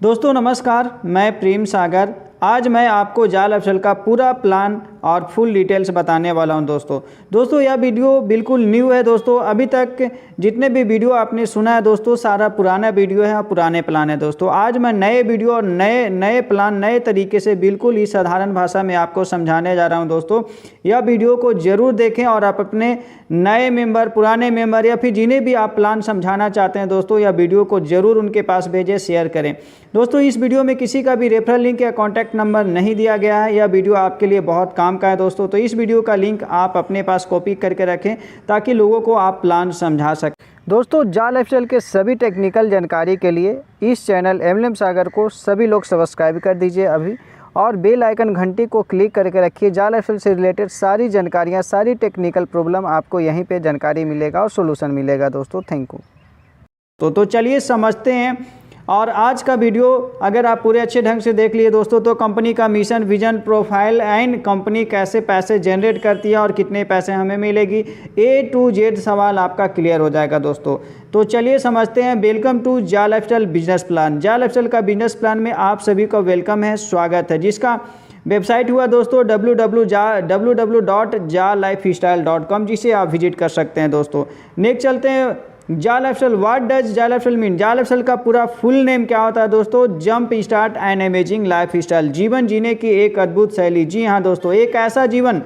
दोस्तों नमस्कार, मैं प्रेम सागर। आज मैं आपको जाल अफसल का पूरा प्लान और फुल डिटेल्स बताने वाला हूं। दोस्तों यह वीडियो बिल्कुल न्यू है। दोस्तों अभी तक जितने भी वीडियो आपने सुना है दोस्तों, सारा पुराना वीडियो है और पुराने प्लान है। दोस्तों आज मैं नए वीडियो और नए प्लान नए तरीके से बिल्कुल ही साधारण भाषा में आपको समझाने जा रहा हूं। दोस्तों यह वीडियो को ज़रूर देखें और आप अपने नए मेंबर, पुराने मेंबर या फिर जिन्हें भी आप प्लान समझाना चाहते हैं दोस्तों, यह वीडियो को ज़रूर उनके पास भेजें, शेयर करें। दोस्तों इस वीडियो में किसी का भी रेफरल लिंक या कॉन्टैक्ट नंबर नहीं दिया गया है। यह वीडियो आपके लिए बहुत काम का है दोस्तों, तो इस वीडियो का लिंक आप अपने पास कॉपी करके रखें ताकि लोगों को आप प्लान समझा सकें। दोस्तों जाल एफएल के सभी टेक्निकल जानकारी के लिए इस चैनल एमएलएम सागर को सभी लोग सब्सक्राइब कर दीजिए अभी, और बेल आइकन घंटी को क्लिक करके रखिए। जाल एफएल से रिलेटेड सारी जानकारियाँ, सारी टेक्निकल प्रॉब्लम आपको यहीं पे जानकारी मिलेगा और सोल्यूशन मिलेगा दोस्तों। Thank you. तो चलिए समझते हैं। और आज का वीडियो अगर आप पूरे अच्छे ढंग से देख लिए दोस्तों, तो कंपनी का mission, vision, profile and company कैसे पैसे जनरेट करती है और कितने पैसे हमें मिलेगी, A to Z सवाल आपका क्लियर हो जाएगा दोस्तों। तो चलिए समझते हैं। वेलकम टू जाल एफएल बिजनेस प्लान। जाल एफएल का बिजनेस प्लान में आप सभी का वेलकम है, स्वागत है, जिसका वेबसाइट हुआ दोस्तों www.jalifestyle.com, जिसे आप विजिट कर सकते हैं दोस्तों। नेक्स्ट चलते हैं। जाल एफएल, व्हाट डज जाल एफएल मीन? जाल एफएल का पूरा फुल नेम क्या होता है दोस्तों? Jump start and amazing life style, जीवन जीने की एक अद्भुत शैली। जी हाँ दोस्तों, एक ऐसा जीवन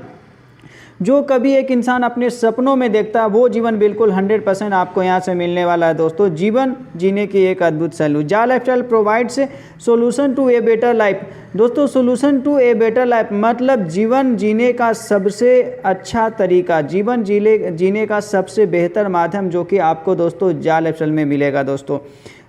जो कभी एक इंसान अपने सपनों में देखता है, वो जीवन बिल्कुल 100% आपको यहाँ से मिलने वाला है दोस्तों। जीवन जीने की एक अद्भुत शैली। जाल FL provides solution to a better life. दोस्तों solution to a better life मतलब जीवन जीने का सबसे अच्छा तरीका, जीवन जीने का सबसे बेहतर माध्यम, जो कि आपको दोस्तों जाल एफएल में मिलेगा दोस्तों।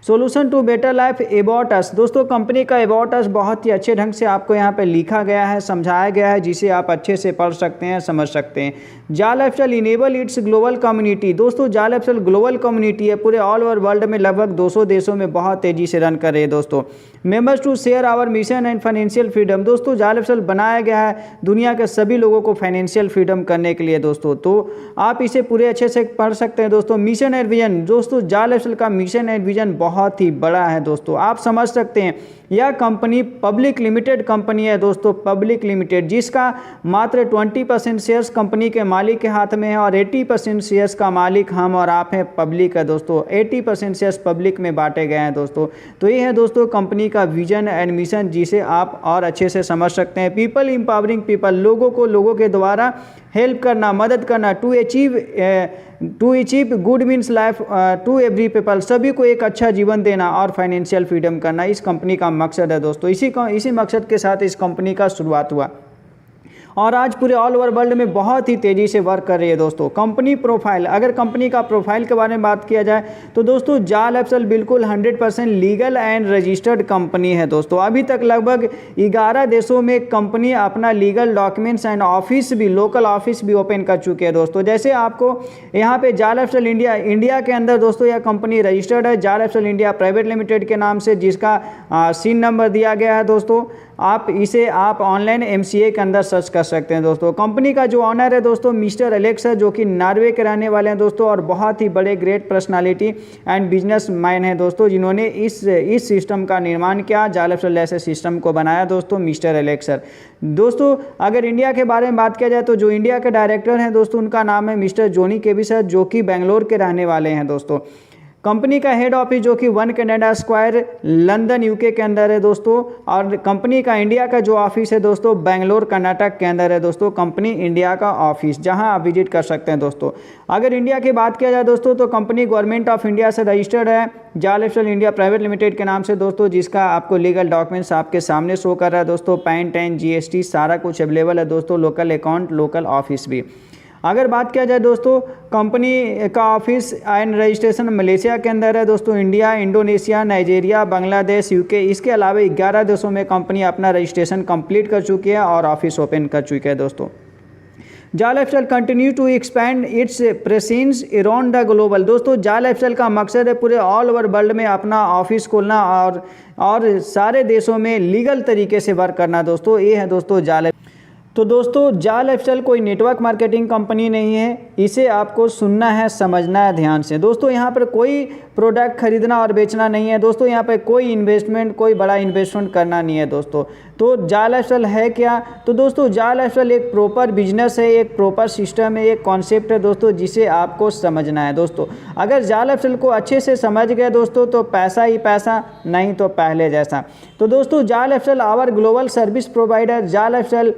Solution to better life about us. दोस्तों कंपनी का अबाउट अस बहुत ही अच्छे ढंग से आपको यहाँ पे लिखा गया है, समझाया गया है, जिसे आप अच्छे से पढ़ सकते हैं, समझ सकते हैं। जाल FL enable it's global community. दोस्तों जाल एफएल ग्लोबल कम्युनिटी है, पूरे ऑल ओवर वर्ल्ड में लगभग 200 देशों में बहुत तेज़ी से रन कर रहे हैं दोस्तों। Members to share our mission and financial freedom. दोस्तों जाल एफएल बनाया गया है दुनिया के सभी लोगों को फाइनेंशियल फ्रीडम करने के लिए दोस्तों, तो आप इसे पूरे अच्छे से पढ़ सकते हैं दोस्तों। Mission and vision. दोस्तों जाल एफएल का मिशन एंड विजन बहुत ही बड़ा है दोस्तों, आप समझ सकते हैं। यह कंपनी पब्लिक लिमिटेड कंपनी है दोस्तों, पब्लिक लिमिटेड, जिसका मात्र 20% शेयर्स कंपनी के मालिक के हाथ में है और 80% शेयर्स का मालिक हम और आप हैं, पब्लिक है दोस्तों। 80% शेयर्स पब्लिक में बांटे गए हैं दोस्तों। तो ये है दोस्तों कंपनी का विजन एंड मिशन, जिसे आप और अच्छे से समझ सकते हैं। पीपल एम्पावरिंग पीपल, लोगों को लोगों के द्वारा हेल्प करना, मदद करना। To achieve good means life to every people, सभी को एक अच्छा जीवन देना और फाइनेंशियल फ्रीडम करना, इस कंपनी का मकसद है दोस्तों। इसी मकसद के साथ इस कंपनी का शुरुआत हुआ और आज पूरे ऑल ओवर वर्ल्ड में बहुत ही तेज़ी से वर्क कर रही है दोस्तों। कंपनी प्रोफाइल, अगर कंपनी का प्रोफाइल के बारे में बात किया जाए तो दोस्तों जाल एफएल बिल्कुल 100% लीगल एंड रजिस्टर्ड कंपनी है दोस्तों। अभी तक लगभग 11 देशों में कंपनी अपना लीगल डॉक्यूमेंट्स एंड ऑफिस भी, लोकल ऑफिस भी ओपन कर चुके हैं दोस्तों। जैसे आपको यहाँ पे जाल एफएल इंडिया के अंदर दोस्तों यह कंपनी रजिस्टर्ड है जाल एफएल इंडिया प्राइवेट लिमिटेड के नाम से, जिसका सीन नंबर दिया गया है दोस्तों। आप ऑनलाइन MCA के अंदर सर्च कर सकते हैं दोस्तों। कंपनी का जो ऑनर है दोस्तों मिस्टर एलेक्स है, जो कि नॉर्वे के रहने वाले हैं दोस्तों, और बहुत ही बड़े great personality and business man है दोस्तों, जिन्होंने इस सिस्टम का निर्माण किया, जाल एफएल जैसे सिस्टम को बनाया दोस्तों, मिस्टर एलेक्स। दोस्तों अगर इंडिया के बारे में बात किया जाए तो जो इंडिया के डायरेक्टर हैं दोस्तों, उनका नाम है मिस्टर जोनी केविस, जो कि बेंगलोर के रहने वाले हैं दोस्तों। कंपनी का हेड ऑफिस जो कि 1 कैनेडा स्क्वायर लंदन UK के अंदर है दोस्तों, और कंपनी का इंडिया का जो ऑफिस है दोस्तों बेंगलोर कर्नाटक के अंदर है दोस्तों। कंपनी इंडिया का ऑफिस जहां आप विजिट कर सकते हैं दोस्तों। अगर इंडिया की बात किया जाए दोस्तों तो कंपनी गवर्नमेंट ऑफ इंडिया से रजिस्टर्ड है जाल एफएल इंडिया प्राइवेट लिमिटेड के नाम से दोस्तों, जिसका आपको लीगल डॉक्यूमेंट्स आपके सामने शो कर रहा है दोस्तों। पैन टैन GST सारा कुछ अवेलेबल है दोस्तों, लोकल अकाउंट, लोकल ऑफिस भी। अगर बात किया जाए दोस्तों कंपनी का ऑफिस एंड रजिस्ट्रेशन मलेशिया के अंदर है दोस्तों, India, Indonesia, Nigeria, Bangladesh, UK, इसके अलावा 11 देशों में कंपनी अपना रजिस्ट्रेशन कंप्लीट कर चुकी है और ऑफिस ओपन कर चुकी है दोस्तों। Jaal FL continue to expand its presence around the global. दोस्तों जाल एफएल का मकसद है पूरे ऑल ओवर वर्ल्ड में अपना ऑफिस खोलना और सारे देशों में लीगल तरीके से वर्क करना दोस्तों। ये है दोस्तों जाल तो दोस्तों जाल लाइफस्टाइल कोई नेटवर्क मार्केटिंग कंपनी नहीं है, इसे आपको सुनना है, समझना है ध्यान से। दोस्तों यहाँ पर कोई प्रोडक्ट खरीदना और बेचना नहीं है दोस्तों, यहाँ पर कोई इन्वेस्टमेंट, कोई बड़ा इन्वेस्टमेंट करना नहीं है दोस्तों। तो जाल लाइफस्टाइल है क्या? तो दोस्तों जाल लाइफस्टाइल एक प्रॉपर बिजनेस है, एक प्रॉपर सिस्टम है, एक कॉन्सेप्ट है दोस्तों, जिसे आपको समझना है दोस्तों। अगर जाल लाइफस्टाइल को अच्छे से समझ गए दोस्तों तो पैसा ही पैसा, नहीं तो पहले जैसा। तो दोस्तों Jaal lifestyle our global service provider. Jaal lifestyle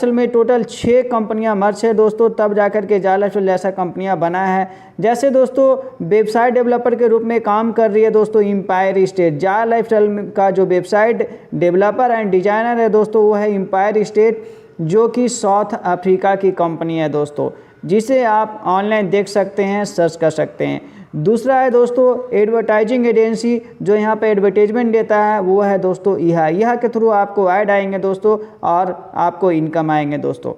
में टोटल 6 कंपनियां मर्ज है दोस्तों, तब जाकर के जाल लाइफस्टाइल जैसा कंपनियां बना है। जैसे दोस्तों वेबसाइट डेवलपर के रूप में काम कर रही है दोस्तों एम्पायर स्टेट। जाल लाइफस्टाइल का जो वेबसाइट डेवलपर एंड डिजाइनर है दोस्तों वो है एम्पायर स्टेट, जो कि साउथ अफ्रीका की कंपनी है दोस्तों, जिसे आप ऑनलाइन देख सकते हैं, सर्च कर सकते हैं। दूसरा है दोस्तों एडवर्टाइजिंग एजेंसी, जो यहाँ पे एडवर्टाइजमेंट देता है, वो है दोस्तों यह के थ्रू आपको ऐड आएंगे दोस्तों और आपको इनकम आएंगे दोस्तों।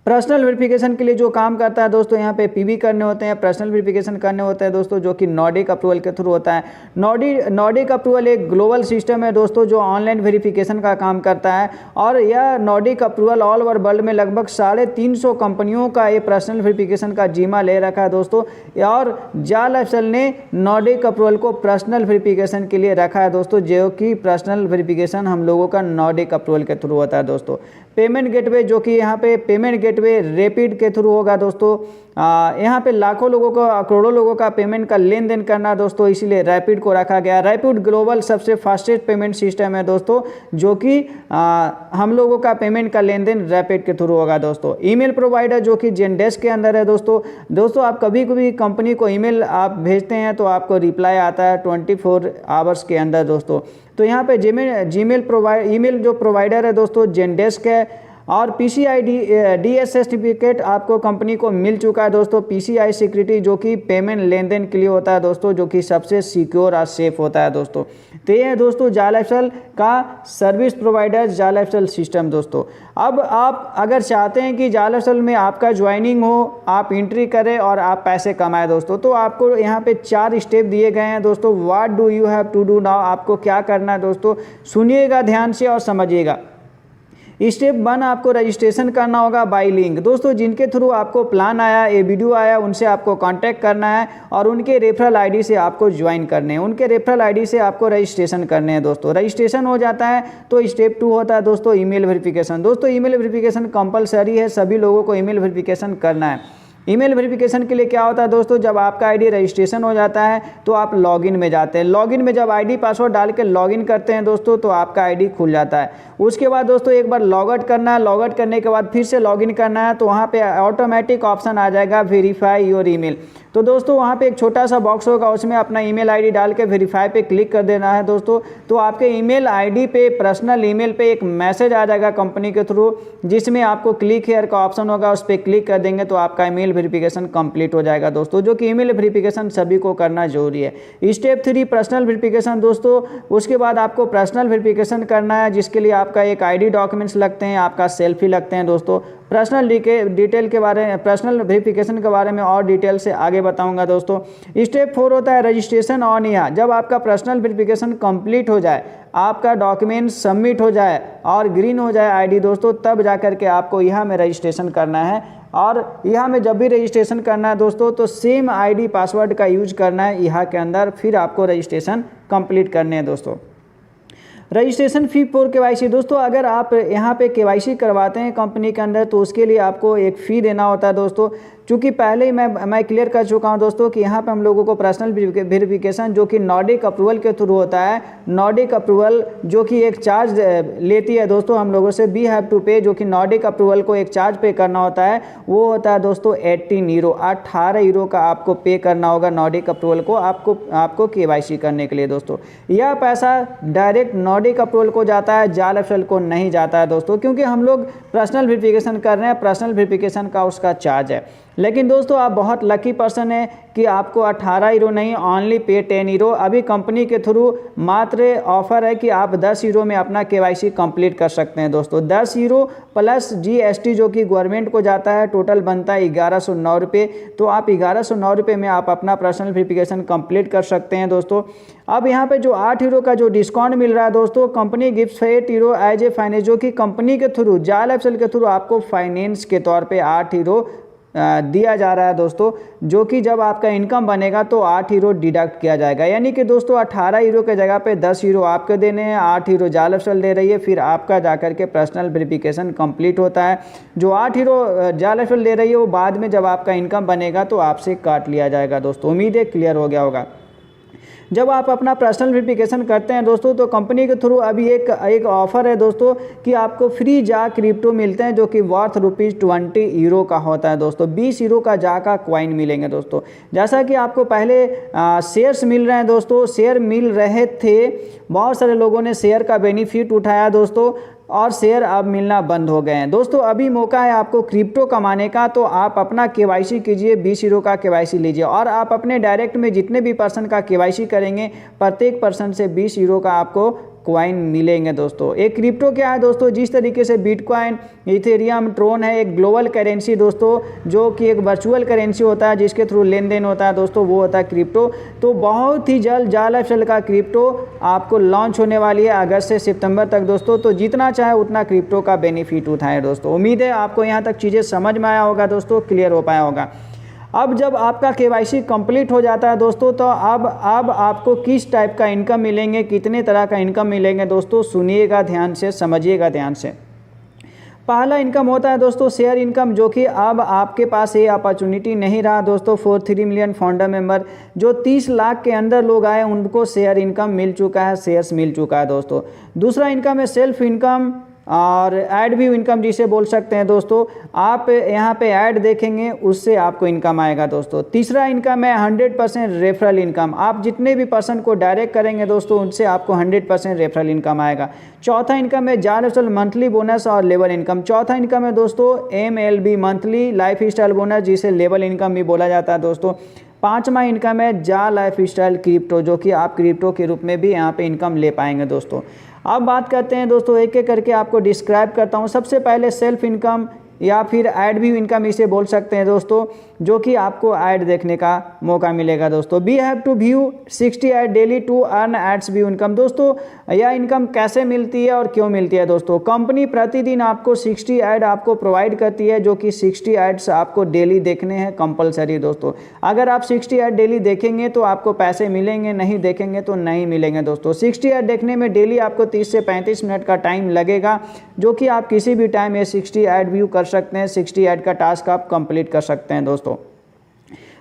पर्सनल वेरिफिकेशन के लिए जो काम करता है दोस्तों, यहाँ पे पीवी करने होते हैं, पर्सनल वेरिफिकेशन करने होते हैं दोस्तों, जो कि नॉर्डिक अप्रूवल के थ्रू होता है। नॉर्डिक अप्रूवल एक ग्लोबल सिस्टम है दोस्तों, जो ऑनलाइन वेरिफिकेशन का काम करता है। और यह Nordic approval all over world में लगभग 350 कंपनियों का ये पर्सनल वेरिफिकेशन का जिम्मा ले रखा है दोस्तों। और जाल लाइफस्टाइल ने नॉर्डिक अप्रूवल को पर्सनल वेरिफिकेशन के लिए रखा है दोस्तों, जो कि पर्सनल वेरिफिकेशन हम लोगों का नॉर्डिक अप्रूवल के थ्रू होता है दोस्तों। पेमेंट गेटवे, जो कि यहाँ पे पेमेंट गेटवे रैपिड के थ्रू होगा दोस्तों। यहाँ पे लाखों लोगों को, करोड़ों लोगों का पेमेंट का लेन देन करना दोस्तों, इसीलिए रैपिड को रखा गया। रैपिड ग्लोबल सबसे फास्टेस्ट पेमेंट सिस्टम है दोस्तों, जो कि हम लोगों का पेमेंट का लेन देन रैपिड के थ्रू होगा दोस्तों। ईमेल प्रोवाइडर, जो कि जेनडेस्क के अंदर है दोस्तों आप कभी कभी कंपनी को ईमेल आप भेजते हैं तो आपको रिप्लाई आता है 24 आवर्स के अंदर दोस्तों। तो यहाँ पे ईमेल जो प्रोवाइडर है दोस्तों जेनडेस्क है। और PCI DSS सर्टिफिकेट आपको कंपनी को मिल चुका है दोस्तों। PCI सिक्योरिटी, जो कि पेमेंट लेन देन के लिए होता है दोस्तों, जो कि सबसे सिक्योर और सेफ होता है दोस्तों। तो ये है दोस्तों जाल लाइफस्टाइल का service provider, Jaal lifestyle system दोस्तों। अब आप अगर चाहते हैं कि जाल लाइफस्टाइल में आपका ज्वाइनिंग हो, आप एंट्री करें और आप पैसे कमाएं दोस्तों, तो आपको यहाँ पे 4 स्टेप दिए गए हैं दोस्तों। What do you have to do now, आपको क्या करना है दोस्तों, सुनिएगा ध्यान से और समझिएगा। स्टेप 1, आपको रजिस्ट्रेशन करना होगा बाय लिंक दोस्तों। जिनके थ्रू आपको प्लान आया, ये वीडियो आया, उनसे आपको कांटेक्ट करना है और उनके रेफरल आईडी से आपको ज्वाइन करने हैं। उनके रेफरल आईडी से आपको रजिस्ट्रेशन करने हैं दोस्तों। रजिस्ट्रेशन हो जाता है तो स्टेप 2 होता है दोस्तों ईमेल वेरिफिकेशन। दोस्तों ईमेल वेरिफिकेशन कंपलसरी है, सभी लोगों को ईमेल वेरिफिकेशन करना है। ईमेल वेरिफिकेशन के लिए क्या होता है दोस्तों, जब आपका आईडी रजिस्ट्रेशन हो जाता है तो आप लॉगिन में जाते हैं। लॉगिन में जब आईडी पासवर्ड डाल के लॉगिन करते हैं दोस्तों, तो आपका आईडी खुल जाता है। उसके बाद दोस्तों एक बार लॉग आउट करना है। लॉग आउट करने के बाद फिर से लॉगिन करना है, तो वहाँ पे ऑटोमेटिक ऑप्शन आ जाएगा वेरीफाई योर ईमेल। तो दोस्तों वहाँ पे एक छोटा सा बॉक्स होगा, उसमें अपना ईमेल आईडी डाल के वेरीफाई पे क्लिक कर देना है दोस्तों। तो आपके ईमेल आईडी पे, पर्सनल ईमेल पे एक मैसेज आ जाएगा कंपनी के थ्रू, जिसमें आपको क्लिक हेयर का ऑप्शन होगा, उस पर क्लिक कर देंगे तो आपका ईमेल वेरिफिकेशन कंप्लीट हो जाएगा दोस्तों, जो कि ईमेल वेरिफिकेशन सभी को करना जरूरी है। स्टेप 3 पर्सनल वेरिफिकेशन दोस्तों। उसके बाद आपको पर्सनल वेरिफिकेशन करना है, जिसके लिए आपका एक आईडी डॉक्यूमेंट्स लगते हैं, आपका सेल्फी लगते हैं दोस्तों। पर्सनल डिटेल के बारे में, पर्सनल वेरिफिकेशन के बारे में और डिटेल से आगे बताऊंगा दोस्तों। स्टेप 4 होता है रजिस्ट्रेशन ऑन यहाँ। जब आपका पर्सनल वेरिफिकेशन कंप्लीट हो जाए, आपका डॉक्यूमेंट सबमिट हो जाए और ग्रीन हो जाए आईडी दोस्तों, तब जाकर के आपको यहाँ में रजिस्ट्रेशन करना है। और यहाँ में जब भी रजिस्ट्रेशन करना है दोस्तों, तो सेम आईडी पासवर्ड का यूज करना है यहाँ के अंदर, फिर आपको रजिस्ट्रेशन कंप्लीट करने हैं दोस्तों। रजिस्ट्रेशन फी फॉर KYC दोस्तों, अगर आप यहाँ पे KYC करवाते हैं कंपनी के अंदर, तो उसके लिए आपको एक फ़ी देना होता है दोस्तों। चूँकि पहले ही मैं क्लियर कर चुका हूँ दोस्तों कि यहाँ पे हम लोगों को पर्सनल वेरिफिकेशन, जो कि नॉर्डिक अप्रूवल के थ्रू होता है। नॉर्डिक अप्रूवल जो कि एक चार्ज लेती है दोस्तों हम लोगों से, वी हैव टू पे, जो कि नॉर्डिक अप्रूवल को एक चार्ज पे करना होता है, वो होता है दोस्तों 18 यूरो, 18 यूरो का आपको पे करना होगा नॉर्डिक अप्रूवल को, आपको KYC करने के लिए दोस्तों। यह पैसा डायरेक्ट नॉर्डिक अप्रूवल को जाता है, जाल लाइफस्टाइल को नहीं जाता है दोस्तों, क्योंकि हम लोग पर्सनल वेरिफिकेशन कर रहे हैं, पर्सनल वेरिफिकेशन का उसका चार्ज है। लेकिन दोस्तों आप बहुत लकी पर्सन है कि आपको 18 यूरो नहीं, ओनली पे 10 यूरो। अभी कंपनी के थ्रू मात्र ऑफर है कि आप 10 यूरो में अपना KYC कंप्लीट कर सकते हैं दोस्तों। 10 यूरो प्लस GST जो कि गवर्नमेंट को जाता है, टोटल बनता है 1109 रुपये। तो आप 1109 रुपये में आप अपना पर्सनल वेरिफिकेशन कंप्लीट कर सकते हैं दोस्तों। अब यहाँ पे जो 8 यूरो का जो डिस्काउंट मिल रहा है दोस्तों, company gift 8 euro as a finance, जो कि कंपनी के थ्रू जायल एफएसएल के थ्रू आपको फाइनेंस के तौर पे 8 यूरो दिया जा रहा है दोस्तों, जो कि जब आपका इनकम बनेगा तो 8 यूरो डिडक्ट किया जाएगा। यानी कि दोस्तों 18 यूरो के जगह पे 10 यूरो आपके देने हैं, 8 यूरो जायल एफएसएल दे रही है, फिर आपका जाकर के पर्सनल वेरिफिकेशन कंप्लीट होता है। जो 8 यूरो जायल एफएसएल दे रही है वो बाद में जब आपका इनकम बनेगा तो आपसे काट लिया जाएगा दोस्तों। उम्मीद है क्लियर हो गया होगा। जब आप अपना पर्सनल वेरिफिकेशन करते हैं दोस्तों तो कंपनी के थ्रू अभी एक ऑफ़र है दोस्तों कि आपको फ्री जा क्रिप्टो मिलते हैं, जो कि वर्थ ₹20 यूरो का होता है दोस्तों। 20 यूरो का जा का कॉइन मिलेंगे दोस्तों। जैसा कि आपको पहले शेयर्स मिल रहे हैं दोस्तों, शेयर मिल रहे थे, बहुत सारे लोगों ने शेयर का बेनिफिट उठाया दोस्तों, और शेयर अब मिलना बंद हो गए हैं दोस्तों। अभी मौका है आपको क्रिप्टो कमाने का, तो आप अपना KYC कीजिए, 20 यूरो का KYC लीजिए, और आप अपने डायरेक्ट में जितने भी पर्सन का KYC करेंगे प्रत्येक पर्सन से 20 यूरो का आपको कॉइन मिलेंगे दोस्तों। एक क्रिप्टो क्या है दोस्तों, जिस तरीके से बिटकॉइन, इथेरियम, ट्रोन है एक ग्लोबल करेंसी दोस्तों, जो कि एक वर्चुअल करेंसी होता है जिसके थ्रू लेन देन होता है दोस्तों, वो होता है क्रिप्टो। तो बहुत ही जल्द जायल एफएसएल का क्रिप्टो आपको लॉन्च होने वाली है अगस्त से सितंबर तक दोस्तों। तो जितना चाहे उतना क्रिप्टो का बेनिफिट उठाएं दोस्तों। उम्मीद है आपको यहाँ तक चीज़ें समझ में आया होगा दोस्तों, क्लियर हो पाया होगा। अब जब आपका KYC कंप्लीट हो जाता है दोस्तों, तो अब आपको किस टाइप का इनकम मिलेंगे, कितने तरह का इनकम मिलेंगे दोस्तों, सुनिएगा ध्यान से, समझिएगा ध्यान से। पहला इनकम होता है दोस्तों शेयर इनकम, जो कि अब आपके पास ये अपॉर्चुनिटी नहीं रहा दोस्तों। 43 मिलियन फाउंडर मेंबर, जो 30 लाख के अंदर लोग आए उनको शेयर इनकम मिल चुका है, शेयर्स मिल चुका है दोस्तों। दूसरा इनकम है सेल्फ इनकम और ऐड व्यू इनकम जिसे बोल सकते हैं दोस्तों। आप यहाँ पे ऐड देखेंगे उससे आपको इनकम आएगा दोस्तों। तीसरा इनकम है 100% रेफरल इनकम। आप जितने भी पर्सन को डायरेक्ट करेंगे दोस्तों उनसे आपको 100% रेफरल इनकम आएगा। चौथा इनकम है जायल एफएसएल मंथली बोनस और लेवल इनकम। चौथा इनकम है दोस्तों MLB monthly life style bonus, जिसे लेवल इनकम भी बोला जाता है दोस्तों। पांचवा इनकम है जा लाइफ स्टाइल क्रिप्टो, जो कि आप क्रिप्टो के रूप में भी यहाँ पे इनकम ले पाएंगे दोस्तों। अब बात करते हैं दोस्तों, एक एक करके आपको डिस्क्राइब करता हूँ। सबसे पहले सेल्फ इनकम या फिर ऐड व्यू इनकम इसे बोल सकते हैं दोस्तों, जो कि आपको ऐड देखने का मौका मिलेगा दोस्तों। We have to view 60 ad daily to earn ads view income. दोस्तों यह इनकम कैसे मिलती है और क्यों मिलती है दोस्तों? कंपनी प्रतिदिन आपको 60 ऐड आपको प्रोवाइड करती है, जो कि 60 ऐड्स आपको डेली देखने हैं कंपलसरी दोस्तों। अगर आप 60 ऐड डेली देखेंगे तो आपको पैसे मिलेंगे, नहीं देखेंगे तो नहीं मिलेंगे दोस्तों। 60 ऐड देखने में डेली आपको 30 से 35 मिनट का टाइम लगेगा, जो कि आप किसी भी टाइम ये 60 ऐड व्यू कर सकते हैं। 60 ऐड का टास्क आप कंप्लीट कर सकते हैं दोस्तों।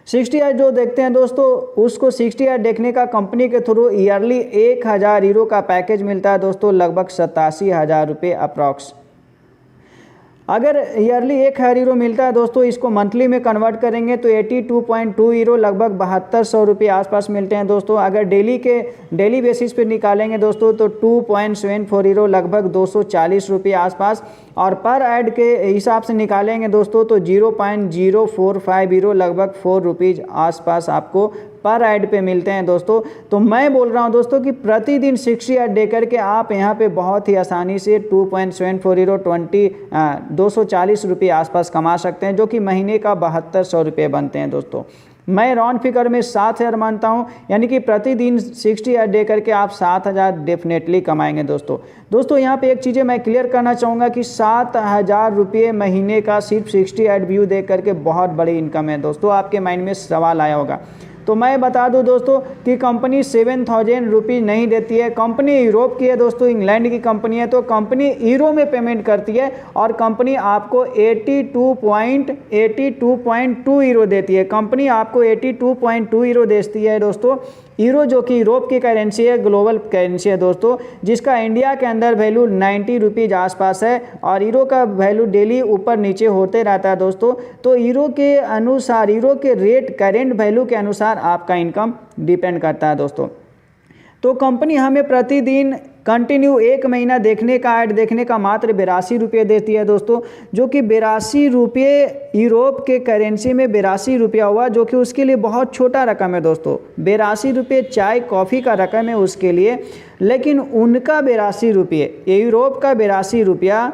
60 ऐड जो देखते हैं दोस्तों, उसको 60 ऐड देखने का कंपनी के थ्रू ईयरली 1000 यूरो का पैकेज मिलता है दोस्तों, लगभग 87,000 रुपये अप्रॉक्स। अगर ईयरली 1000 यूरो मिलता है दोस्तों, इसको मंथली में कन्वर्ट करेंगे तो 82.2 यूरो लगभग 7200 रुपये आसपास मिलते हैं दोस्तों। अगर डेली बेसिस पे निकालेंगे दोस्तों तो 2.74 यूरो लगभग 240 रुपये आसपास, और पर ऐड के हिसाब से निकालेंगे दोस्तों तो 0.045 यूरो लगभग 4 रुपीज़ आसपास आपको पर ऐड पे मिलते हैं दोस्तों। तो मैं बोल रहा हूं दोस्तों कि प्रतिदिन 60 ऐड दे करके आप यहां पे बहुत ही आसानी से 2.74 यूरो 240 रुपये आसपास कमा सकते हैं, जो कि महीने का 7200 रुपये बनते हैं दोस्तों। मैं राउंड फिगर में 7000 मानता हूं, यानी कि प्रतिदिन 60 ऐड दे करके आप 7000 डेफिनेटली कमाएंगे दोस्तों। यहाँ पे एक चीज़ें मैं क्लियर करना चाहूँगा कि 7000 रुपये महीने का सिर्फ 60 ऐड व्यू देख करके बहुत बड़ी इनकम है दोस्तों। आपके माइंड में सवाल आया होगा, तो मैं बता दूं दोस्तों कि कंपनी 7000 रुपीज़ नहीं देती है। कंपनी यूरोप की है दोस्तों, इंग्लैंड की कंपनी है, तो कंपनी यूरो में पेमेंट करती है और कंपनी आपको 82.2 यूरो देती है। कंपनी आपको 82.2 यूरो देती है दोस्तों। यूरो जो कि यूरोप की करेंसी है, ग्लोबल करेंसी है दोस्तों, जिसका इंडिया के अंदर वैल्यू 90 रुपीज़ आसपास है, और यूरो का वैल्यू डेली ऊपर नीचे होते रहता है दोस्तों। तो यूरो के अनुसार, यूरो के रेट करेंट वैल्यू के अनुसार आपका इनकम डिपेंड करता है दोस्तों। तो कंपनी हमें प्रतिदिन कंटिन्यू 1 महीना देखने का ऐड देखने का मात्र 82 रुपये देती है दोस्तों, जो कि 82 रुपये यूरोप के करेंसी में 82 रुपया हुआ, जो कि उसके लिए बहुत छोटा रकम है दोस्तों। 82 रुपये चाय कॉफ़ी का रकम है उसके लिए, लेकिन उनका 82 रुपये, यूरोप का 82 रुपया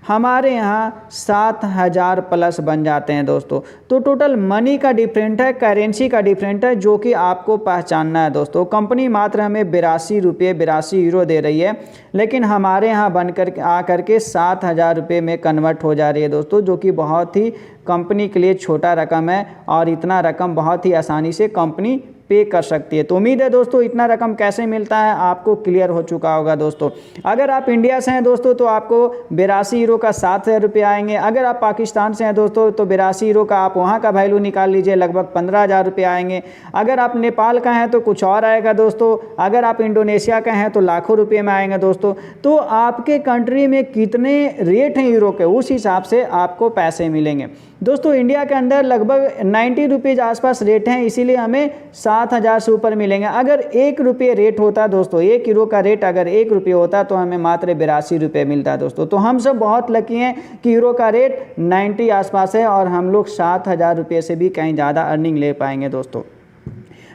हमारे यहाँ 7,000 प्लस बन जाते हैं दोस्तों। तो टोटल मनी का डिफरेंट है, करेंसी का डिफरेंट है, जो कि आपको पहचानना है दोस्तों। कंपनी मात्र हमें 82 रुपये 82 यूरो दे रही है, लेकिन हमारे यहाँ बनकर आकर के 7,000 रुपये में कन्वर्ट हो जा रही है दोस्तों, जो कि बहुत ही कंपनी के लिए छोटा रकम है और इतना रकम बहुत ही आसानी से कंपनी पे कर सकती है। तो उम्मीद है दोस्तों इतना रकम कैसे मिलता है आपको क्लियर हो चुका होगा दोस्तों। अगर आप इंडिया से हैं दोस्तों तो आपको 82 यूरो का 7,000 रुपये आएंगे। अगर आप पाकिस्तान से हैं दोस्तों तो 82 यूरो का आप वहाँ का वैल्यू निकाल लीजिए, लगभग 15,000 रुपये आएंगे। अगर आप नेपाल का हैं तो कुछ और आएगा दोस्तों। अगर आप इंडोनेशिया का हैं तो लाखों रुपये में आएंगे दोस्तों। तो आपके कंट्री में कितने रेट हैं यूरो के, उस हिसाब से आपको पैसे मिलेंगे दोस्तों। इंडिया के अंदर लगभग 90 रुपीज़ आसपास रेट हैं, इसीलिए हमें 7,000 से ऊपर मिलेंगे। अगर 1 रुपये रेट होता दोस्तों, 1 यूरो का रेट अगर 1 रुपये होता तो हमें मात्र 82 रुपये मिलता दोस्तों। तो हम सब बहुत लकी हैं कि यूरो का रेट 90 आसपास है और हम लोग 7,000 रुपये से भी कहीं ज़्यादा अर्निंग ले पाएंगे दोस्तों।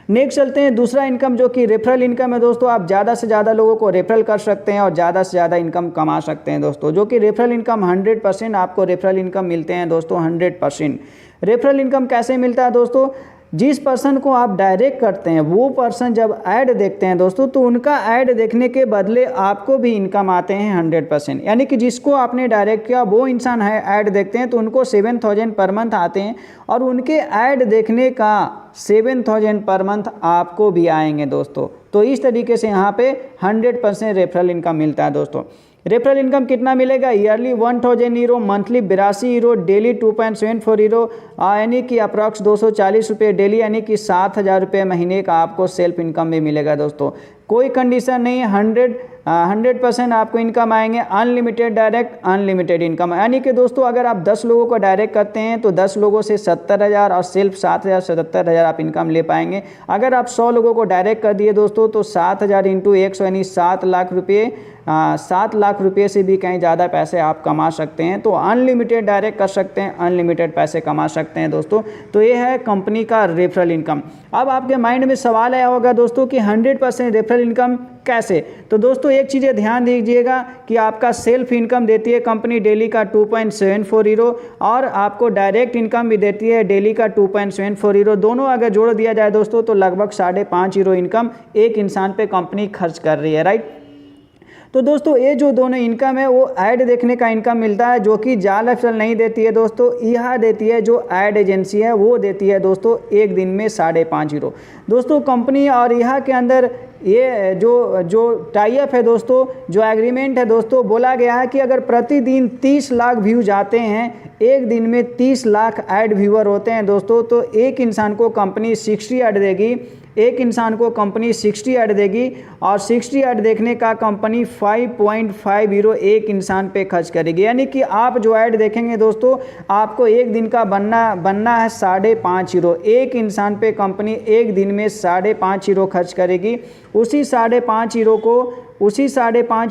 नेक्स्ट चलते हैं दूसरा इनकम, जो कि रेफरल इनकम है दोस्तों। आप ज़्यादा से ज़्यादा लोगों को रेफरल कर सकते हैं और ज़्यादा से ज़्यादा इनकम कमा सकते हैं दोस्तों, जो कि रेफरल इनकम 100% आपको रेफरल इनकम मिलते हैं दोस्तों। 100% रेफरल इनकम कैसे मिलता है दोस्तों? जिस पर्सन को आप डायरेक्ट करते हैं वो पर्सन जब ऐड देखते हैं दोस्तों तो उनका ऐड देखने के बदले आपको भी इनकम आते हैं 100%। यानी कि जिसको आपने डायरेक्ट किया वो इंसान है ऐड देखते हैं तो उनको 7,000 पर मंथ आते हैं और उनके ऐड देखने का 7,000 पर मंथ आपको भी आएंगे दोस्तों। तो इस तरीके से यहाँ पे 100% रेफरल इनकम मिलता है दोस्तों। रेफरल इनकम कितना मिलेगा? Yearly 1,000 euro, monthly 82 euro, daily 2.74 euro, यानी कि अप्रॉक्स 240 रुपये डेली, यानी कि 7,000 रुपये महीने का आपको सेल्फ इनकम भी मिलेगा दोस्तों। कोई कंडीशन नहीं है, 100% आपको इनकम आएंगे। अनलिमिटेड डायरेक्ट, अनलिमिटेड इनकम, यानी कि दोस्तों अगर आप 10 लोगों को डायरेक्ट करते हैं तो 10 लोगों से 70,000 और सेल्फ 7,000 77,000 आप इनकम ले पाएंगे। अगर आप 100 लोगों को डायरेक्ट कर दिए दोस्तों तो 7,000 इंटू 100 यानी 7 लाख रुपये, 7 लाख रुपये से भी कहीं ज़्यादा पैसे आप कमा सकते हैं। तो अनलिमिटेड डायरेक्ट कर सकते हैं, अनलिमिटेड पैसे कमा सकते हैं दोस्तों। तो ये है कंपनी का रेफरल इनकम। अब आपके माइंड में सवाल आया होगा दोस्तों कि 100% रेफरल इनकम कैसे? तो दोस्तों एक चीज़ें ध्यान दीजिएगा कि आपका सेल्फ इनकम देती है कंपनी डेली का 2.74 यूरो और आपको डायरेक्ट इनकम भी देती है डेली का 2.74 यूरो। दोनों अगर जोड़ दिया जाए दोस्तों तो लगभग 5.5 यूरो इनकम एक इंसान पे कंपनी खर्च कर रही है, राइट। तो दोस्तों ये जो दोनों इनकम है वो ऐड देखने का इनकम मिलता है, जो कि जाल लाइफस्टाइल नहीं देती है दोस्तों, यह देती है जो ऐड एजेंसी है वो देती है दोस्तों एक दिन में 5.5 यूरो। दोस्तों कंपनी और यह के अंदर ये जो टाई अप है दोस्तों, जो एग्रीमेंट है दोस्तों, बोला गया है कि अगर प्रतिदिन 30 लाख व्यूज आते हैं, एक दिन में 30 लाख ऐड व्यूअर होते हैं दोस्तों, तो एक इंसान को कंपनी 60 ऐड देगी, एक इंसान को कंपनी 60 ऐड देगी और 60 ऐड देखने का कंपनी 5.5 यूरो एक इंसान पे खर्च करेगी। यानी कि आप जो ऐड देखेंगे दोस्तों आपको एक दिन का बनना है 5.5 यूरो। एक इंसान पे कंपनी एक दिन में 5.5 यूरो खर्च करेगी। उसी 5.5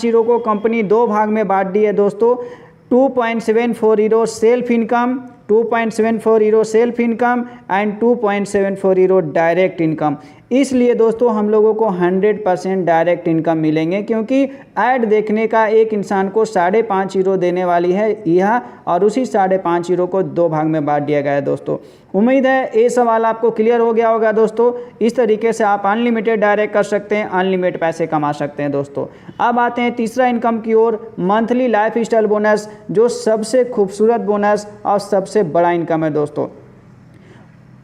यूरो को कंपनी 2 भाग में बांट दी है दोस्तों। 2.74 euro self income, 2.74 euro self income and 2.74 euro direct income. इसलिए दोस्तों हम लोगों को 100% डायरेक्ट इनकम मिलेंगे, क्योंकि ऐड देखने का एक इंसान को 5.5 यूरो देने वाली है यह, और उसी 5.5 यूरो को 2 भाग में बांट दिया गया है दोस्तों। उम्मीद है ये सवाल आपको क्लियर हो गया होगा दोस्तों। इस तरीके से आप अनलिमिटेड डायरेक्ट कर सकते हैं, अनलिमिटेड पैसे कमा सकते हैं दोस्तों। अब आते हैं तीसरा इनकम की ओर, मंथली लाइफ स्टाइल बोनस, जो सबसे खूबसूरत बोनस और सबसे बड़ा इनकम है दोस्तों।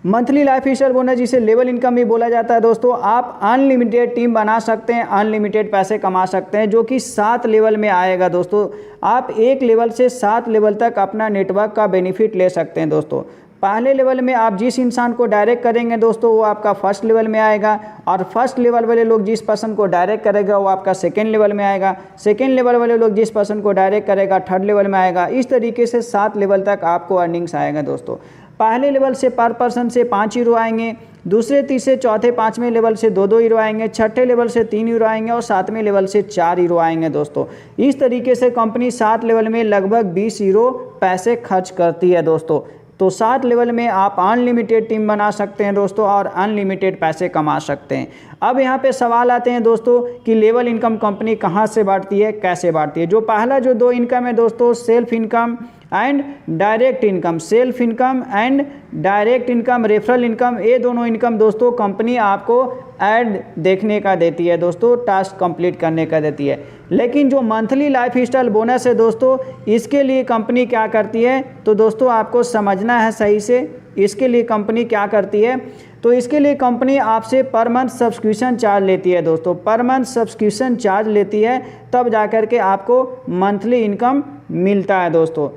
मंथली लाइफ स्टाइल बोनस जिसे लेवल इनकम भी बोला जाता है दोस्तों। आप अनलिमिटेड टीम बना सकते हैं, अनलिमिटेड पैसे कमा सकते हैं, जो कि 7 लेवल में आएगा दोस्तों। आप 1 लेवल से 7 लेवल तक अपना नेटवर्क का बेनिफिट ले सकते हैं दोस्तों। पहले लेवल में आप जिस इंसान को डायरेक्ट करेंगे दोस्तों वो आपका फर्स्ट लेवल में आएगा, और फर्स्ट लेवल वाले लोग जिस पर्सन को डायरेक्ट करेगा वो आपका सेकेंड लेवल में आएगा। सेकेंड लेवल वाले लोग जिस पर्सन को डायरेक्ट करेगा थर्ड लेवल में आएगा। इस तरीके से 7 लेवल तक आपको अर्निंग्स आएगा दोस्तों। पहले लेवल से पर पर्सन से 5 यूरो आएंगे, दूसरे तीसरे चौथे पाँचवें लेवल से 2-2 हीरो आएंगे, छठे लेवल से 3 हीरो आएंगे और सातवें लेवल से 4 हीरो आएंगे दोस्तों। इस तरीके से कंपनी 7 लेवल में लगभग 20 हीरो पैसे खर्च करती है दोस्तों। तो 7 लेवल में आप अनलिमिटेड टीम बना सकते हैं दोस्तों और अनलिमिटेड पैसे कमा सकते हैं। अब यहाँ पे सवाल आते हैं दोस्तों कि लेवल इनकम कंपनी कहाँ से बांटती है, कैसे बांटती है। जो पहला जो 2 इनकम है दोस्तों, self income and direct income, self income and direct income, referral income, ये दोनों इनकम दोस्तों कंपनी आपको ऐड देखने का देती है दोस्तों, टास्क कंप्लीट करने का देती है। लेकिन जो मंथली लाइफ स्टाइल बोनस है दोस्तों, इसके लिए कंपनी क्या करती है, तो दोस्तों आपको समझना है सही से। इसके लिए कंपनी क्या करती है, तो इसके लिए कंपनी आपसे पर मंथ सब्सक्रिप्शन चार्ज लेती है दोस्तों। पर मंथ सब्सक्रिप्शन चार्ज लेती है, तब जाकर के आपको मंथली इनकम मिलता है दोस्तों।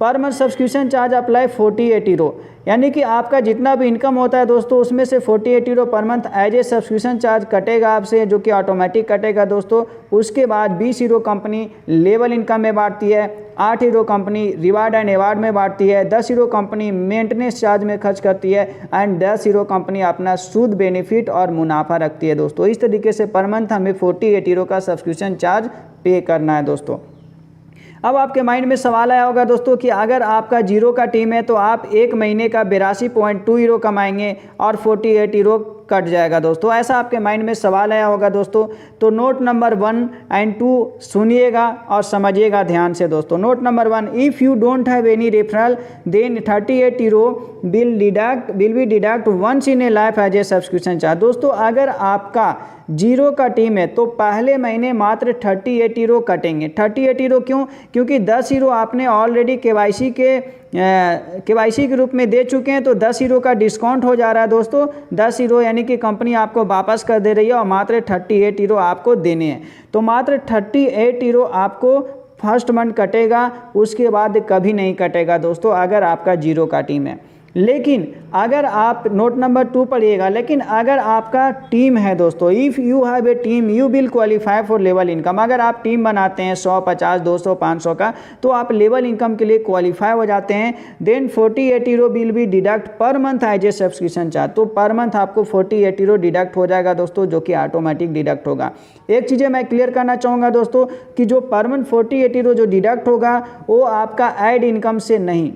Per month subscription charge apply 48 hero, यानी कि आपका जितना भी इनकम होता है दोस्तों, उसमें से 48 hero per month as a subscription charge कटेगा आपसे, जो कि ऑटोमेटिक कटेगा दोस्तों। उसके बाद 20 हीरो कंपनी लेवल इनकम में बांटती है, 8 hero company reward and award में बांटती है, 10 हीरो कंपनी मेंटेनेंस चार्ज में खर्च करती है एंड 10 हीरो कंपनी अपना सूद बेनिफिट और मुनाफा रखती है दोस्तों। इस तरीके से पर मंथ हमें 48 हीरो का सब्सक्रिप्शन चार्ज पे करना है दोस्तों। अब आपके माइंड में सवाल आया होगा दोस्तों कि अगर आपका 0 का टीम है तो आप एक महीने का 82.2 हीरो कमाएंगे और 48 हीरो कट जाएगा दोस्तों। ऐसा आपके माइंड में सवाल आया होगा दोस्तों। तो नोट नंबर 1 एंड 2 सुनिएगा और समझिएगा ध्यान से दोस्तों। Note number 1, if you don't have any referral then 38 hero will be deduct once in a life as a subscription charge. दोस्तों अगर आपका 0 का टीम है तो पहले महीने मात्र 38 हीरो कटेंगे। 38 हीरो क्यों? क्योंकि 10 हीरो आपने ऑलरेडी केवाईसी के रूप में दे चुके हैं, तो 10 हीरो का डिस्काउंट हो जा रहा है दोस्तों। 10 हीरो यानी कि कंपनी आपको वापस कर दे रही है और मात्र 38 हीरो आपको देने हैं। तो मात्र 38 हीरो आपको फर्स्ट मंथ कटेगा, उसके बाद कभी नहीं कटेगा दोस्तों अगर आपका 0 का टीम है। लेकिन अगर आप नोट नंबर 2 पढ़िएगा, लेकिन अगर आपका टीम है दोस्तों, if you have a team you will qualify for level income. अगर आप टीम बनाते हैं 100, 50, 200, 500 का, तो आप लेवल इनकम के लिए क्वालिफाई हो जाते हैं। Then 48 hero will be deduct per month as a subscription charge. तो पर मंथ आपको 48 हीरो डिडक्ट हो जाएगा दोस्तों, जो कि ऑटोमेटिक डिडक्ट होगा। एक चीज़ें मैं क्लियर करना चाहूँगा दोस्तों कि जो पर मंथ 48 हीरो जो डिडक्ट होगा वो आपका ऐड इनकम से नहीं,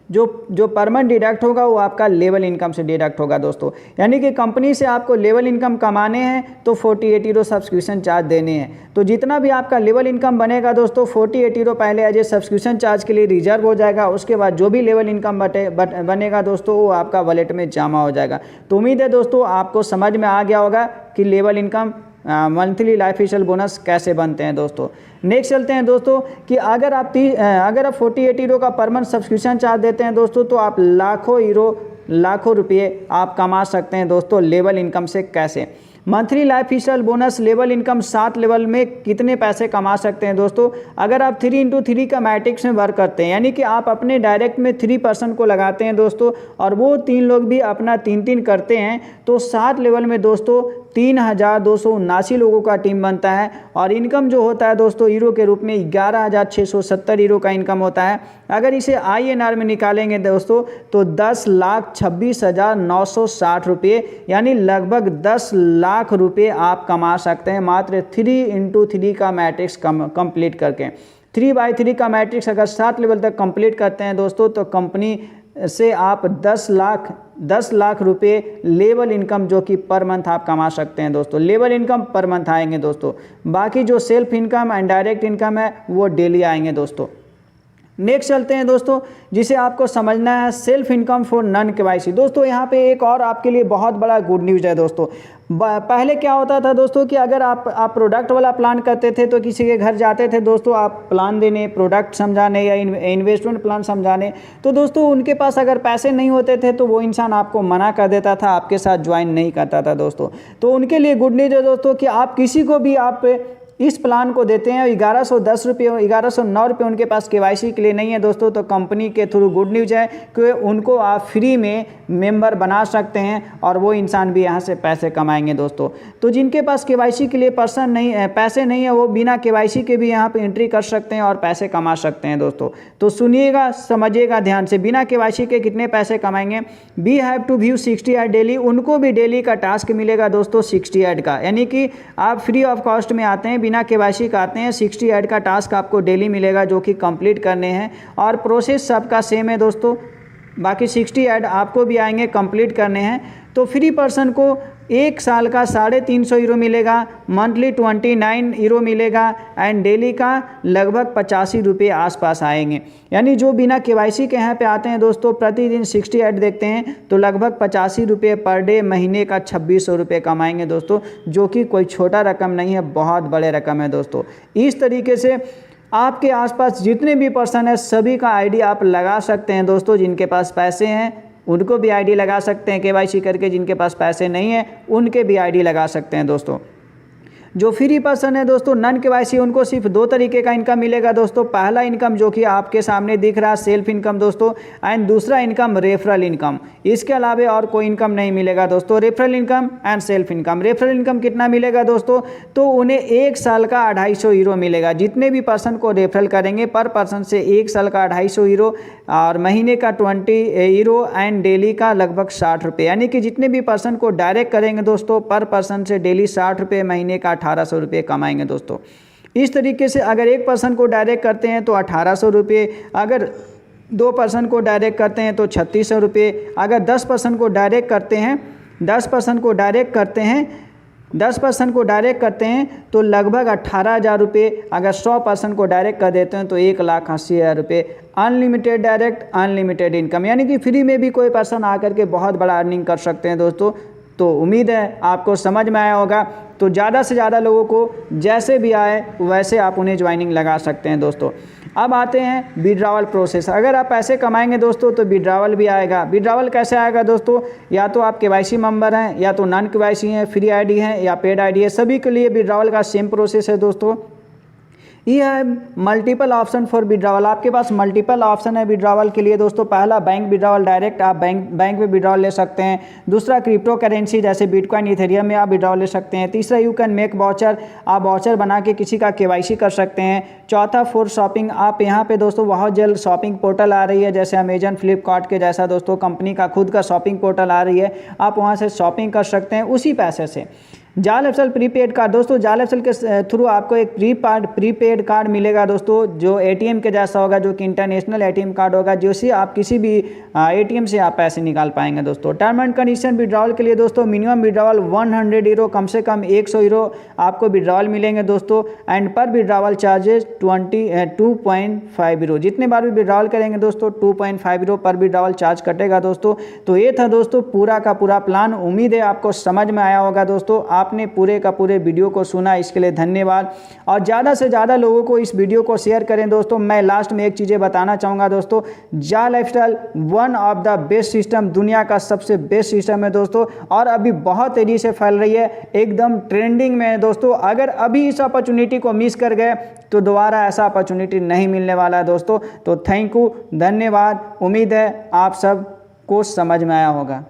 जो पर मंथ डिडक्ट होगा वो आपका लेवल इनकम से डिडक्ट होगा दोस्तों। यानी कि कंपनी से आपको लेवल इनकम कमाने हैं तो 48 हीरो सब्सक्रिप्शन चार्ज देने हैं। तो जितना भी आपका लेवल इनकम बनेगा दोस्तों, 48 हीरो पहले एज ए सब्सक्रिप्शन चार्ज के लिए रिजर्व हो जाएगा। उसके बाद जो भी लेवल इनकम बनेगा दोस्तों वो आपका वॉलेट में जमा हो जाएगा। तो उम्मीद है दोस्तों आपको समझ में आ गया होगा कि level income monthly life style bonus कैसे बनते हैं दोस्तों। नेक्स्ट चलते हैं दोस्तों कि अगर आप 48 हीरो का पर मंथ सब्सक्रिप्शन चार्ज देते हैं दोस्तों, तो आप लाखों रुपये आप कमा सकते हैं दोस्तों लेवल इनकम से। कैसे? Monthly life style bonus level income 7 level में कितने पैसे कमा सकते हैं दोस्तों? अगर आप 3x3 का मैट्रिक्स में वर्क करते हैं, यानी कि आप अपने डायरेक्ट में 3 पर्सन को लगाते हैं दोस्तों और वो 3 लोग भी अपना 3-3 करते हैं, तो 7 लेवल में दोस्तों 3279 लोगों का टीम बनता है और इनकम जो होता है दोस्तों हीरो के रूप में 11,670 हीरो का इनकम होता है। अगर इसे INR में निकालेंगे दोस्तों तो 10,26,960 रुपये, यानी लगभग 10 लाख रुपये आप कमा सकते हैं मात्र 3x3 का मैट्रिक्स कंप्लीट करके। 3x3 का मैट्रिक्स अगर 7 लेवल तक कंप्लीट करते हैं दोस्तों, तो कंपनी से आप 10 लाख रुपये लेवल इनकम जो कि पर मंथ आप कमा सकते हैं दोस्तों। लेवल इनकम पर मंथ आएंगे दोस्तों, बाकी जो self income and direct income है वो डेली आएंगे दोस्तों। नेक्स्ट चलते हैं दोस्तों, जिसे आपको समझना है self income for non KYC. दोस्तों यहाँ पे एक और आपके लिए बहुत बड़ा गुड न्यूज़ है दोस्तों। पहले क्या होता था दोस्तों कि अगर आप प्रोडक्ट वाला प्लान करते थे तो किसी के घर जाते थे दोस्तों आप प्लान देने, प्रोडक्ट समझाने या इन्वेस्टमेंट प्लान समझाने, तो दोस्तों उनके पास अगर पैसे नहीं होते थे तो वो इंसान आपको मना कर देता था, आपके साथ ज्वाइन नहीं करता था दोस्तों। तो उनके लिए गुड न्यूज़ है दोस्तों कि आप किसी को भी आप इस प्लान को देते हैं। 1110 रुपये 1109 रुपये उनके पास KYC के लिए नहीं है दोस्तों, तो कंपनी के थ्रू गुड न्यूज़ है कि उनको आप फ्री में मेंबर बना सकते हैं और वो इंसान भी यहाँ से पैसे कमाएंगे दोस्तों। तो जिनके पास KYC के लिए पैसे नहीं है वो बिना KYC के भी यहाँ पे एंट्री कर सकते हैं और पैसे कमा सकते हैं दोस्तों। तो सुनिएगा, समझिएगा ध्यान से, बिना KYC के कितने पैसे कमाएंगे। We have to view 60 ad daily, उनको भी डेली का टास्क मिलेगा दोस्तों 60 ऐड का, यानी कि आप फ्री ऑफ कॉस्ट में आते हैं, बिना KYC का आते हैं, 60 ऐड का टास्क आपको डेली मिलेगा जो कि कंप्लीट करने हैं और प्रोसेस सबका सेम है दोस्तों। बाकी 60 ऐड आपको भी आएंगे, कंप्लीट करने हैं। तो फ्री पर्सन को एक साल का 350 यूरो मिलेगा, मंथली 29 यूरो मिलेगा एंड डेली का लगभग 85 रुपये आसपास आएंगे। यानी जो बिना KYC के यहाँ पे आते हैं दोस्तों, प्रतिदिन 60 ऐड देखते हैं तो लगभग 85 रुपये पर डे, महीने का 2600 रुपये कमाएंगे दोस्तों, जो कि कोई छोटा रकम नहीं है, बहुत बड़े रकम है दोस्तों। इस तरीके से आपके आसपास जितने भी पर्सन है सभी का आईडी आप लगा सकते हैं दोस्तों। जिनके पास पैसे हैं उनको भी आईडी लगा सकते हैं KYC करके, जिनके पास पैसे नहीं है उनके भी आईडी लगा सकते हैं दोस्तों। जो फ्री पर्सन है दोस्तों, नॉन KYC, उनको सिर्फ 2 तरीके का इनकम मिलेगा दोस्तों। पहला इनकम जो कि आपके सामने दिख रहा है सेल्फ इनकम दोस्तों, एंड दूसरा इनकम रेफरल इनकम। इसके अलावा और कोई इनकम नहीं मिलेगा दोस्तों। Referral income and self income. Referral income कितना मिलेगा दोस्तों, तो उन्हें 1 साल का 250 यूरो मिलेगा। जितने भी पर्सन को रेफरल करेंगे पर पर्सन से 1 साल का 250 यूरो और महीने का 20 यूरो एंड डेली का लगभग 60 रुपये। यानी कि जितने भी पर्सन को डायरेक्ट करेंगे दोस्तों पर पर्सन से डेली 60 रुपये, महीने का 1800 रुपये कमाएंगे दोस्तों। इस तरीके से अगर एक पर्सन को डायरेक्ट करते हैं तो 1800 रुपये, अगर 2 पर्सन को डायरेक्ट करते हैं तो 3600 रुपये, अगर 10 पर्सन को डायरेक्ट करते हैं 10 पर्सन को डायरेक्ट करते हैं तो लगभग 18,000 रुपये। अगर 100 पर्सन को डायरेक्ट कर देते हैं तो 1,80,000 रुपये। अनलिमिटेड डायरेक्ट, अनलिमिटेड इनकम, यानी कि फ्री में भी कोई पर्सन आकर के बहुत बड़ा अर्निंग कर सकते हैं दोस्तों। तो उम्मीद है आपको समझ में आया होगा। तो ज़्यादा से ज़्यादा लोगों को जैसे भी आए वैसे आप उन्हें ज्वाइनिंग लगा सकते हैं दोस्तों। अब आते हैं विड्रावल प्रोसेस। अगर आप पैसे कमाएंगे दोस्तों तो विड्रावल भी आएगा। विड्रावल कैसे आएगा दोस्तों, या तो आप KYC मेंबर हैं, या तो नॉन KYC हैं, फ्री आईडी हैं या पेड आईडी है, सभी के लिए विड्रावल का सेम प्रोसेस है दोस्तों। ये है मल्टीपल ऑप्शन फॉर विड्रावल। आपके पास मल्टीपल ऑप्शन है विड्रावल के लिए दोस्तों। पहला बैंक विड्रावल, डायरेक्ट आप बैंक में विड्रावल ले सकते हैं। दूसरा क्रिप्टो करेंसी जैसे बिटकॉइन, इथेरियम में आप विड्रावल ले सकते हैं। तीसरा यू कैन मेक वाउचर, आप वाउचर बना के किसी का KYC कर सकते हैं। चौथा फॉर शॉपिंग, आप यहाँ पे दोस्तों बहुत जल्द शॉपिंग पोर्टल आ रही है जैसे अमेजन, फ्लिपकार्ट के जैसा दोस्तों कंपनी का खुद का शॉपिंग पोर्टल आ रही है, आप वहाँ से शॉपिंग कर सकते हैं उसी पैसे से। जाल एफएल प्रीपेड कार्ड दोस्तों, जाल एफएल के थ्रू आपको एक प्रीपेड कार्ड मिलेगा दोस्तों, जो ATM के जैसा होगा, जो कि इंटरनेशनल ATM कार्ड होगा, जिससे आप किसी भी ATM से आप पैसे निकाल पाएंगे दोस्तों। टर्म एंड कंडीशन विड्रॉल के लिए दोस्तों, मिनिमम विड्रॉल 100 यूरो, कम से कम 100 यूरो आपको विड्रॉल मिलेंगे दोस्तों। एंड पर विड्रॉल चार्जेस 2.5 यूरो। जितने बार भी विड्रॉल करेंगे दोस्तों 2.5 यूरो पर विड्रॉल चार्ज कटेगा दोस्तों। तो ये था दोस्तों पूरा का पूरा प्लान। उम्मीद है आपको समझ में आया होगा दोस्तों। आपने पूरे का पूरे वीडियो को सुना, इसके लिए धन्यवाद। और ज़्यादा से ज़्यादा लोगों को इस वीडियो को शेयर करें दोस्तों। मैं लास्ट में एक चीज़ें बताना चाहूँगा दोस्तों, Jaal lifestyle one of the best system, दुनिया का सबसे बेस्ट सिस्टम है दोस्तों, और अभी बहुत तेज़ी से फैल रही है, एकदम ट्रेंडिंग में है दोस्तों। अगर अभी इस अपॉर्चुनिटी को मिस कर गए तो दोबारा ऐसा अपॉर्चुनिटी नहीं मिलने वाला है दोस्तों। तो थैंक यू, धन्यवाद। उम्मीद है आप सब को समझ में आया होगा।